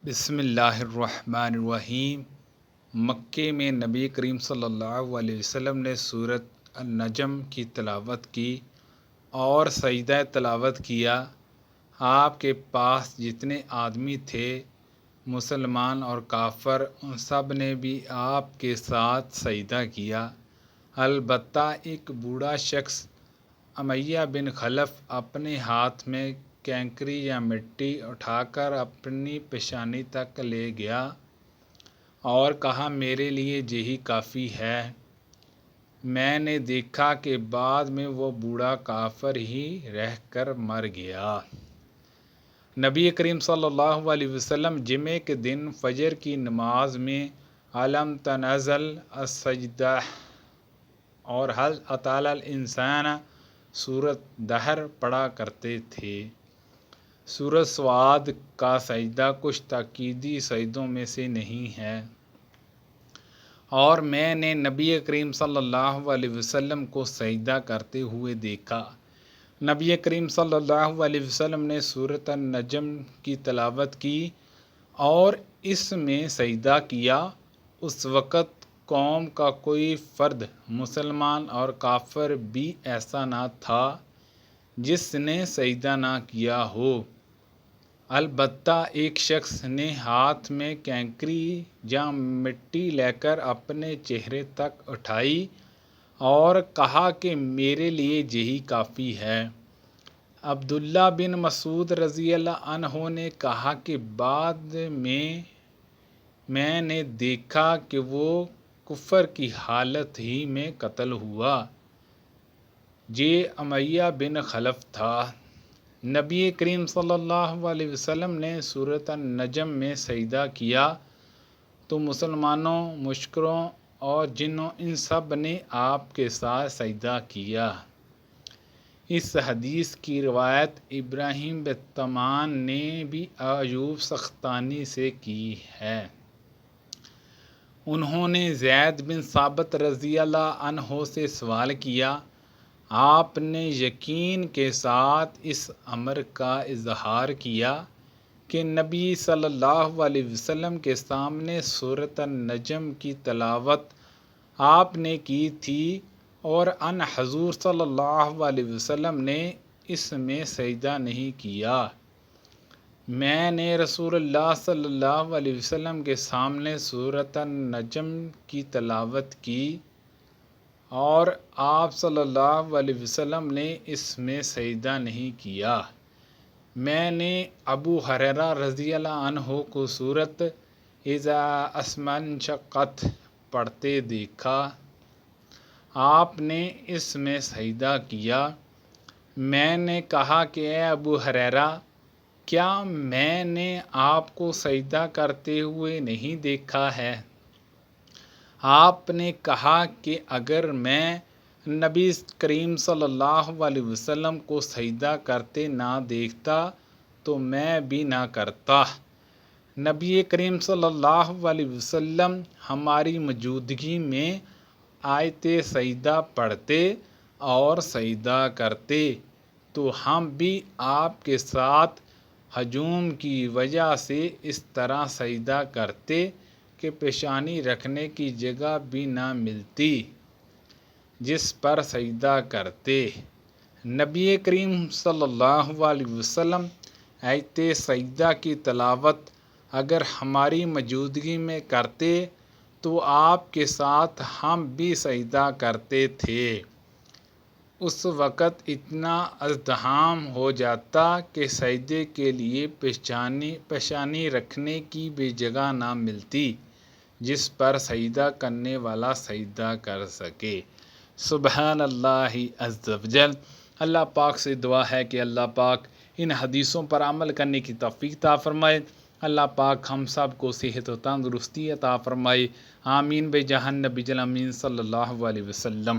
بسم اللہ الرحمن الرحیم۔ مکے میں نبی کریم صلی اللہ علیہ وسلم نے سورۃ النجم کی تلاوت کی اور سجدہ تلاوت کیا۔ آپ کے پاس جتنے آدمی تھے، مسلمان اور کافر، ان سب نے بھی آپ کے ساتھ سجدہ کیا۔ البتہ ایک بوڑھا شخص امیہ بن خلف اپنے ہاتھ میں کینکری یا مٹی اٹھا کر اپنی پیشانی تک لے گیا اور کہا، میرے لیے یہی کافی ہے۔ میں نے دیکھا کہ بعد میں وہ بوڑھا کافر ہی رہ کر مر گیا۔ نبی کریم صلی اللہ علیہ وسلم جمعے کے دن فجر کی نماز میں الم تنزل السجدہ اور هل اتى على الانسان سورۃ دہر پڑھا کرتے تھے۔ سورۃ سواد کا سجدہ کچھ تاکیدی سجدوں میں سے نہیں ہے، اور میں نے نبی کریم صلی اللہ علیہ وسلم کو سجدہ کرتے ہوئے دیکھا۔ نبی کریم صلی اللہ علیہ وسلم نے سورۃ النجم کی تلاوت کی اور اس میں سجدہ کیا۔ اس وقت قوم کا کوئی فرد، مسلمان اور کافر بھی ایسا نہ تھا جس نے سجدہ نہ کیا ہو۔ البتہ ایک شخص نے ہاتھ میں کینکری یا مٹی لے کر اپنے چہرے تک اٹھائی اور کہا کہ میرے لیے یہی کافی ہے۔ عبداللہ بن مسعود رضی اللہ عنہ نے کہا کہ بعد میں نے دیکھا کہ وہ کفر کی حالت ہی میں قتل ہوا۔ یہ امیہ بن خلف تھا۔ نبی کریم صلی اللہ علیہ وسلم نے سورۃ النجم میں سجدہ کیا تو مسلمانوں، مشرکوں اور جنوں، ان سب نے آپ کے ساتھ سجدہ کیا۔ اس حدیث کی روایت ابراہیم بن طمان نے بھی ایوب سختیانی سے کی ہے۔ انہوں نے زید بن ثابت رضی اللہ عنہ سے سوال کیا۔ آپ نے یقین کے ساتھ اس امر کا اظہار کیا کہ نبی صلی اللہ علیہ وسلم کے سامنے سورۃ النجم کی تلاوت آپ نے کی تھی اور ان حضور صلی اللہ علیہ وسلم نے اس میں سجدہ نہیں کیا۔ میں نے رسول اللہ صلی اللہ علیہ وسلم کے سامنے سورۃ النجم کی تلاوت کی اور آپ صلی اللہ علیہ وسلم نے اس میں سجدہ نہیں کیا۔ میں نے ابو ہریرہ رضی اللہ عنہ کو سورۃ اذا السماء انشقت پڑھتے دیکھا۔ آپ نے اس میں سجدہ کیا۔ میں نے کہا کہ اے ابو ہریرہ، کیا میں نے آپ کو سجدہ کرتے ہوئے نہیں دیکھا ہے؟ آپ نے کہا کہ اگر میں نبی کریم صلی اللہ علیہ وسلم کو سجدہ کرتے نہ دیکھتا تو میں بھی نہ کرتا۔ نبی کریم صلی اللہ علیہ وسلم ہماری موجودگی میں آیت سجدہ پڑھتے اور سجدہ کرتے تو ہم بھی آپ کے ساتھ ہجوم کی وجہ سے اس طرح سجدہ کرتے کہ پیشانی رکھنے کی جگہ بھی نہ ملتی جس پر سجدہ کرتے۔ نبی کریم صلی اللہ علیہ وسلم آیت سجدہ کی تلاوت اگر ہماری موجودگی میں کرتے تو آپ کے ساتھ ہم بھی سجدہ کرتے تھے۔ اس وقت اتنا ازدحام ہو جاتا کہ سجدے کے لیے پیشانی رکھنے کی بھی جگہ نہ ملتی جس پر سجدہ کرنے والا سجدہ کر سکے۔ سبحان اللہ عز وجل۔ اللہ پاک سے دعا ہے کہ اللہ پاک ان حدیثوں پر عمل کرنے کی توفیق عطا فرمائے۔ اللہ پاک ہم سب کو صحت و تندرستی عطا فرمائے۔ آمین بجاہ نبی امین صلی اللہ علیہ وسلم۔